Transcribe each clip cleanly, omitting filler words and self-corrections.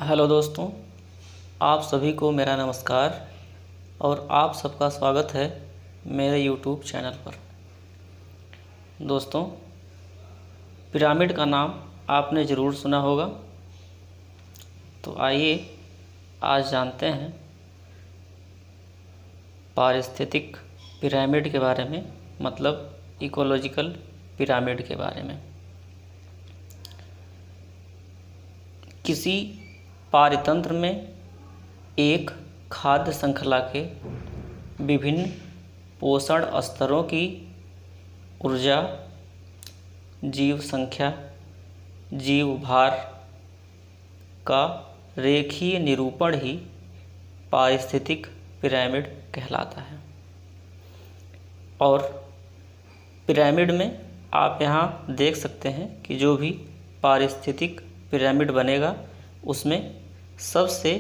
Hello दोस्तों, आप सभी को मेरा नमस्कार और आप सबका स्वागत है मेरे यूट्यूब चैनल पर। दोस्तों, पिरामिड का नाम आपने ज़रूर सुना होगा। तो आइए आज जानते हैं पारिस्थितिक पिरामिड के बारे में, मतलब इकोलॉजिकल पिरामिड के बारे में। किसी पारितंत्र में एक खाद्य श्रृंखला के विभिन्न पोषण स्तरों की ऊर्जा, जीव संख्या, जीव भार का रेखीय निरूपण ही पारिस्थितिक पिरामिड कहलाता है। और पिरामिड में आप यहाँ देख सकते हैं कि जो भी पारिस्थितिक पिरामिड बनेगा उसमें सबसे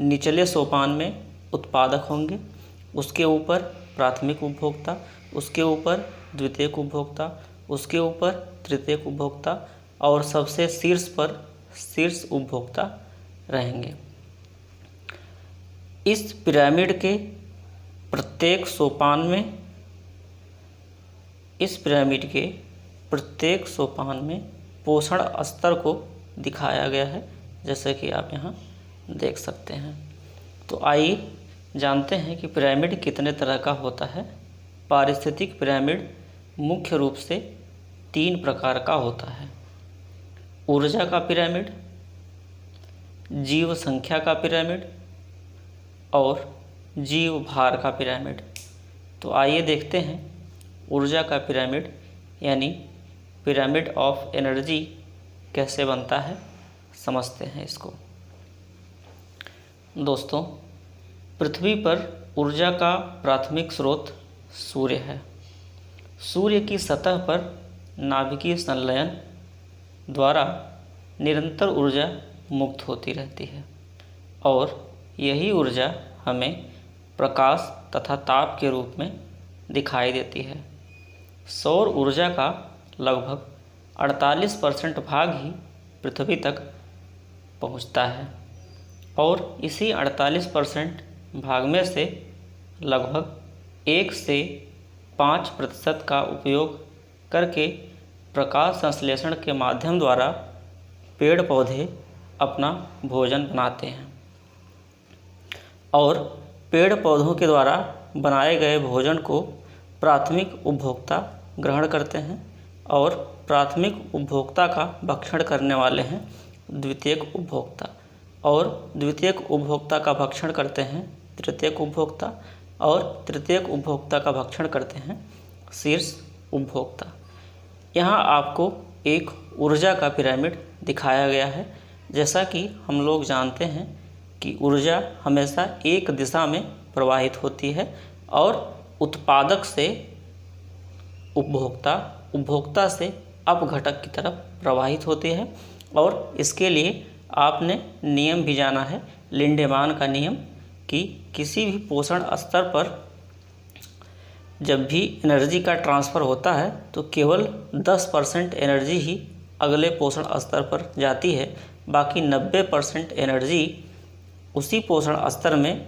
निचले सोपान में उत्पादक होंगे, उसके ऊपर प्राथमिक उपभोक्ता, उसके ऊपर द्वितीयक उपभोक्ता, उसके ऊपर तृतीयक उपभोक्ता और सबसे शीर्ष पर शीर्ष उपभोक्ता रहेंगे। इस पिरामिड के प्रत्येक सोपान में पोषण स्तर को दिखाया गया है, जैसे कि आप यहाँ देख सकते हैं। तो आइए जानते हैं कि पिरामिड कितने तरह का होता है। पारिस्थितिक पिरामिड मुख्य रूप से 3 प्रकार का होता है: ऊर्जा का पिरामिड, जीव संख्या का पिरामिड और जीव भार का पिरामिड। तो आइए देखते हैं ऊर्जा का पिरामिड यानी पिरामिड ऑफ एनर्जी कैसे बनता है, समझते हैं इसको। दोस्तों, पृथ्वी पर ऊर्जा का प्राथमिक स्रोत सूर्य है। सूर्य की सतह पर नाभिकीय संलयन द्वारा निरंतर ऊर्जा मुक्त होती रहती है और यही ऊर्जा हमें प्रकाश तथा ताप के रूप में दिखाई देती है। सौर ऊर्जा का लगभग 48% भाग ही पृथ्वी तक पहुंचता है और इसी 48% भाग में से लगभग 1 से 5% का उपयोग करके प्रकाश संश्लेषण के माध्यम द्वारा पेड़ पौधे अपना भोजन बनाते हैं और पेड़ पौधों के द्वारा बनाए गए भोजन को प्राथमिक उपभोक्ता ग्रहण करते हैं और प्राथमिक उपभोक्ता का भक्षण करने वाले हैं द्वितीयक उपभोक्ता, और द्वितीयक उपभोक्ता का भक्षण करते हैं तृतीयक उपभोक्ता, और तृतीयक उपभोक्ता का भक्षण करते हैं शीर्ष उपभोक्ता। यहाँ आपको एक ऊर्जा का पिरामिड दिखाया गया है। जैसा कि हम लोग जानते हैं कि ऊर्जा हमेशा एक दिशा में प्रवाहित होती है और उत्पादक से उपभोक्ता, उपभोक्ता से अपघटक की तरफ प्रवाहित होती है। और इसके लिए आपने नियम भी जाना है, लिंडेमान का नियम, कि किसी भी पोषण स्तर पर जब भी एनर्जी का ट्रांसफ़र होता है तो केवल 10% एनर्जी ही अगले पोषण स्तर पर जाती है, बाकी 90% एनर्जी उसी पोषण स्तर में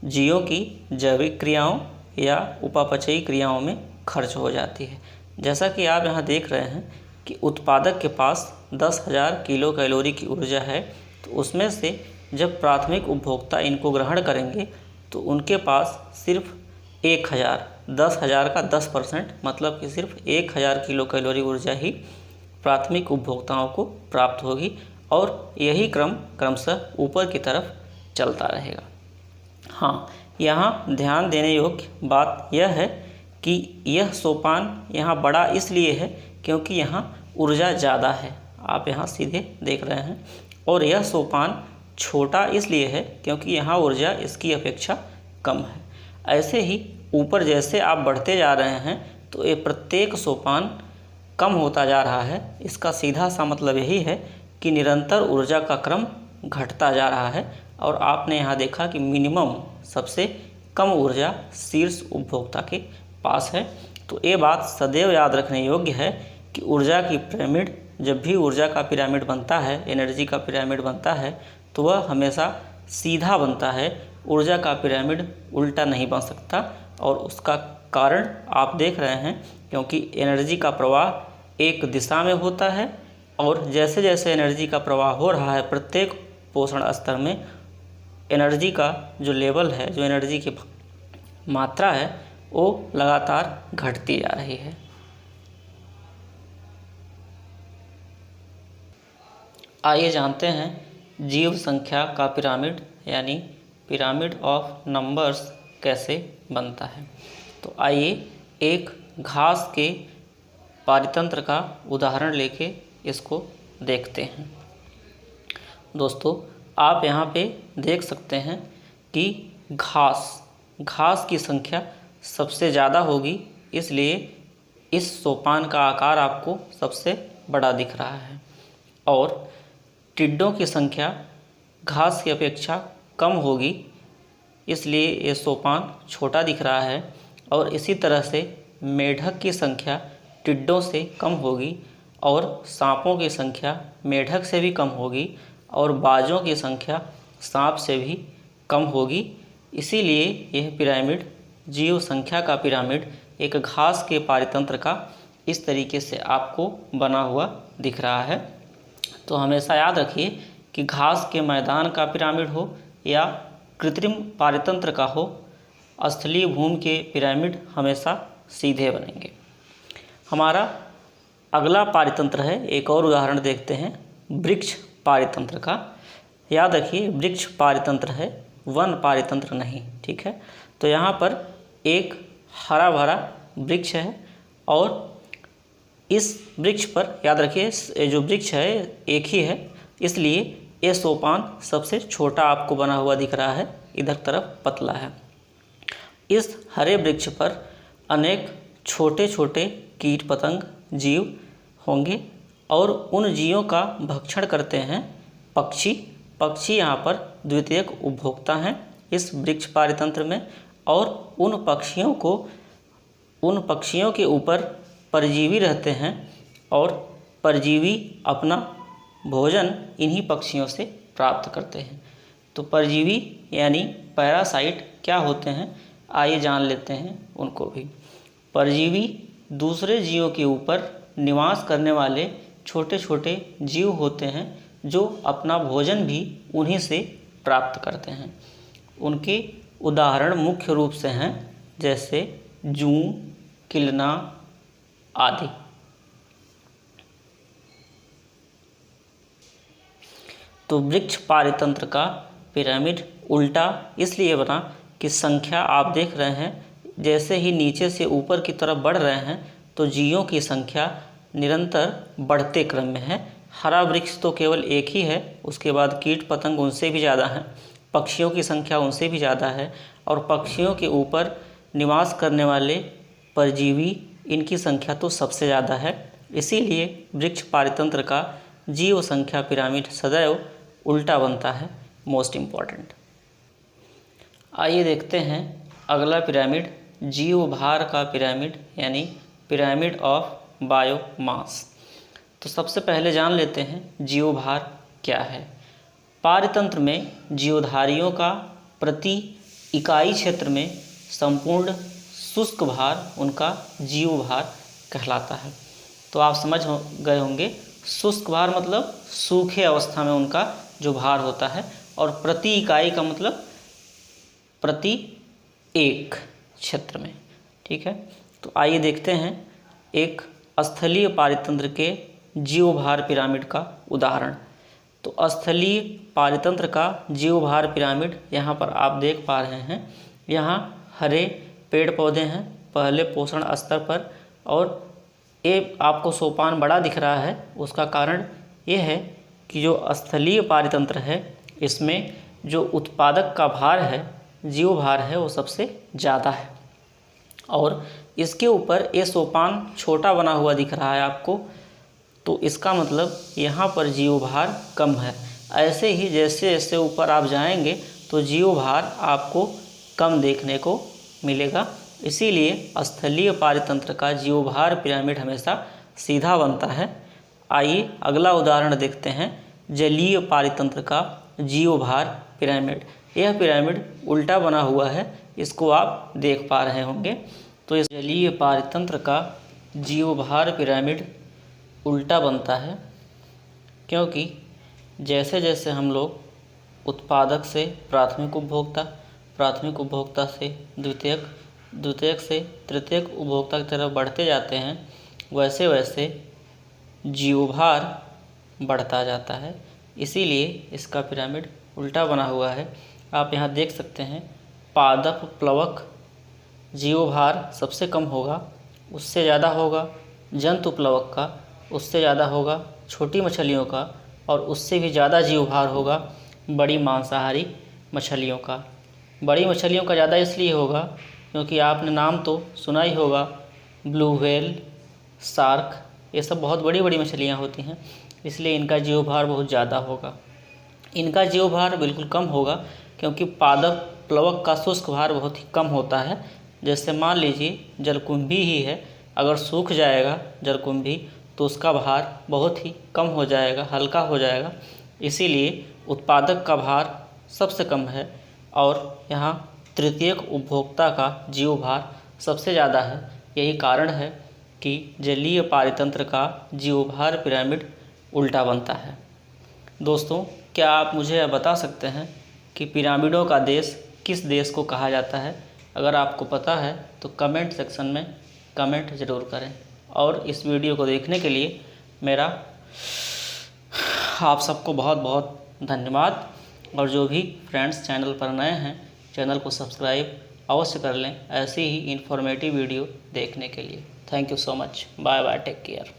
जीवों की जैविक क्रियाओं या उपापचयी क्रियाओं में खर्च हो जाती है। जैसा कि आप यहाँ देख रहे हैं कि उत्पादक के पास 10,000 किलो कैलोरी की ऊर्जा है, तो उसमें से जब प्राथमिक उपभोक्ता इनको ग्रहण करेंगे तो उनके पास सिर्फ 1000, 10,000 का 10%, मतलब कि सिर्फ 1000 किलो कैलोरी ऊर्जा ही प्राथमिक उपभोक्ताओं को प्राप्त होगी और यही क्रम क्रमशः ऊपर की तरफ चलता रहेगा। हाँ, यहाँ ध्यान देने योग्य बात यह है कि यह सोपान यहाँ बड़ा इसलिए है क्योंकि यहाँ ऊर्जा ज़्यादा है, आप यहाँ सीधे देख रहे हैं, और यह सोपान छोटा इसलिए है क्योंकि यहाँ ऊर्जा इसकी अपेक्षा कम है। ऐसे ही ऊपर जैसे आप बढ़ते जा रहे हैं तो ये प्रत्येक सोपान कम होता जा रहा है। इसका सीधा सा मतलब यही है कि निरंतर ऊर्जा का क्रम घटता जा रहा है और आपने यहाँ देखा कि मिनिमम सबसे कम ऊर्जा शीर्ष उपभोक्ता के पास है। तो ये बात सदैव याद रखने योग्य है कि ऊर्जा की पिरामिड, जब भी ऊर्जा का पिरामिड बनता है, एनर्जी का पिरामिड बनता है, तो वह हमेशा सीधा बनता है। ऊर्जा का पिरामिड उल्टा नहीं बन सकता, और उसका कारण आप देख रहे हैं, क्योंकि एनर्जी का प्रवाह एक दिशा में होता है, और जैसे जैसे एनर्जी का प्रवाह हो रहा है प्रत्येक पोषण स्तर में एनर्जी का जो लेवल है, जो एनर्जी की मात्रा है, वो लगातार घटती जा रही है। आइए जानते हैं जीव संख्या का पिरामिड यानी पिरामिड ऑफ नंबर्स कैसे बनता है। तो आइए एक घास के पारितंत्र का उदाहरण लेके इसको देखते हैं। दोस्तों, आप यहाँ पे देख सकते हैं कि घास की संख्या सबसे ज़्यादा होगी, इसलिए इस सोपान का आकार आपको सबसे बड़ा दिख रहा है, और टिड्डों की संख्या घास की अपेक्षा कम होगी, इसलिए ये सोपान छोटा दिख रहा है। और इसी तरह से मेढक की संख्या टिड्डों से कम होगी, और सांपों की संख्या मेढक से भी कम होगी, और बाजों की संख्या सांप से भी कम होगी। इसीलिए यह पिरामिड, जीव संख्या का पिरामिड, एक घास के पारितंत्र का इस तरीके से आपको बना हुआ दिख रहा है। तो हमेशा याद रखिए कि घास के मैदान का पिरामिड हो या कृत्रिम पारितंत्र का हो, स्थलीय भूमि के पिरामिड हमेशा सीधे बनेंगे। हमारा अगला पारितंत्र है, एक और उदाहरण देखते हैं वृक्ष पारितंत्र का। याद रखिए वृक्ष पारितंत्र है, वन पारितंत्र नहीं, ठीक है। तो यहाँ पर एक हरा भरा वृक्ष है, और इस वृक्ष पर याद रखिए जो वृक्ष है एक ही है, इसलिए ये सोपान सबसे छोटा आपको बना हुआ दिख रहा है, इधर तरफ पतला है। इस हरे वृक्ष पर अनेक छोटे छोटे कीट पतंग जीव होंगे, और उन जीवों का भक्षण करते हैं पक्षी यहाँ पर द्वितीयक उपभोक्ता हैं इस वृक्ष पारितंत्र में, और उन पक्षियों के ऊपर परजीवी रहते हैं, और परजीवी अपना भोजन इन्हीं पक्षियों से प्राप्त करते हैं। तो परजीवी यानी पैरासाइट क्या होते हैं, आइए जान लेते हैं उनको भी। परजीवी दूसरे जीवों के ऊपर निवास करने वाले छोटे छोटे जीव होते हैं, जो अपना भोजन भी उन्हीं से प्राप्त करते हैं। उनके उदाहरण मुख्य रूप से हैं जैसे जूं, किलना आदि। तो वृक्ष पारितंत्र का पिरामिड उल्टा इसलिए बना कि संख्या आप देख रहे हैं, जैसे ही नीचे से ऊपर की तरफ बढ़ रहे हैं तो जीवों की संख्या निरंतर बढ़ते क्रम में है। हरा वृक्ष तो केवल एक ही है, उसके बाद कीट पतंग उनसे भी ज़्यादा हैं, पक्षियों की संख्या उनसे भी ज़्यादा है, और पक्षियों के ऊपर निवास करने वाले परजीवी इनकी संख्या तो सबसे ज़्यादा है। इसीलिए वृक्ष पारितंत्र का जीव संख्या पिरामिड सदैव उल्टा बनता है। Most important. आइए देखते हैं अगला पिरामिड, जीव भार का पिरामिड यानी पिरामिड ऑफ बायोमास। तो सबसे पहले जान लेते हैं जीव भार क्या है। पारितंत्र में जीवधारियों का प्रति इकाई क्षेत्र में संपूर्ण शुष्क भार उनका जीव भार कहलाता है। तो आप समझ गए होंगे, शुष्क भार मतलब सूखे अवस्था में उनका जो भार होता है, और प्रति इकाई का मतलब प्रति एक क्षेत्र में, ठीक है। तो आइए देखते हैं एक स्थलीय पारितंत्र के जीव भार पिरामिड का उदाहरण। तो स्थलीय पारितंत्र का जीव भार पिरामिड यहाँ पर आप देख पा रहे हैं। यहाँ हरे पेड़ पौधे हैं पहले पोषण स्तर पर, और ये आपको सोपान बड़ा दिख रहा है। उसका कारण ये है कि जो स्थलीय पारितंत्र है इसमें जो उत्पादक का भार है, जीव भार है, वो सबसे ज़्यादा है, और इसके ऊपर ये सोपान छोटा बना हुआ दिख रहा है आपको। तो इसका मतलब यहाँ पर जीव भार कम है। ऐसे ही जैसे जैसे ऊपर आप जाएंगे तो जीव भार आपको कम देखने को मिलेगा। इसीलिए स्थलीय पारितंत्र का जीव भार पिरामिड हमेशा सीधा बनता है। आइए अगला उदाहरण देखते हैं जलीय पारितंत्र का जीवभार पिरामिड। यह पिरामिड उल्टा बना हुआ है, इसको आप देख पा रहे होंगे। तो इस जलीय पारतंत्र का जीवभार पिरामिड उल्टा बनता है, क्योंकि जैसे जैसे हम लोग उत्पादक से प्राथमिक उपभोक्ता, प्राथमिक उपभोक्ता से द्वितीयक, द्वितीयक से तृतीयक उपभोक्ता की तरफ बढ़ते जाते हैं, वैसे वैसे जीवभार बढ़ता जाता है। इसीलिए इसका पिरामिड उल्टा बना हुआ है। आप यहाँ देख सकते हैं, पादप प्लवक जीवभार सबसे कम होगा, उससे ज़्यादा होगा जंतु प्लवक का, उससे ज़्यादा होगा छोटी मछलियों का, और उससे भी ज़्यादा जीवभार होगा बड़ी मांसाहारी मछलियों का। बड़ी मछलियों का ज़्यादा इसलिए होगा क्योंकि आपने नाम तो सुना ही होगा, ब्लू व्हेल, शार्क, ये सब बहुत बड़ी बड़ी मछलियाँ होती हैं, इसलिए इनका जीवभार बहुत ज़्यादा होगा। इनका जीवभार बिल्कुल कम होगा क्योंकि पादप प्लवक का शुष्क भार बहुत ही कम होता है। जैसे मान लीजिए जलकुंभी ही है, अगर सूख जाएगा जलकुंभी तो उसका भार बहुत ही कम हो जाएगा, हल्का हो जाएगा। इसीलिए उत्पादक का भार सबसे कम है और यहाँ तृतीयक उपभोक्ता का जीवभार सबसे ज़्यादा है। यही कारण है कि जलीय पारतंत्र का जीवभार पिरामिड उल्टा बनता है। दोस्तों, क्या आप मुझे यह बता सकते हैं कि पिरामिडों का देश किस देश को कहा जाता है? अगर आपको पता है तो कमेंट सेक्शन में कमेंट ज़रूर करें। और इस वीडियो को देखने के लिए मेरा आप सबको बहुत बहुत धन्यवाद। और जो भी फ्रेंड्स चैनल पर नए हैं, चैनल को सब्सक्राइब अवश्य कर लें ऐसी ही इन्फॉर्मेटिव वीडियो देखने के लिए। Thank you so much. Bye bye, take care.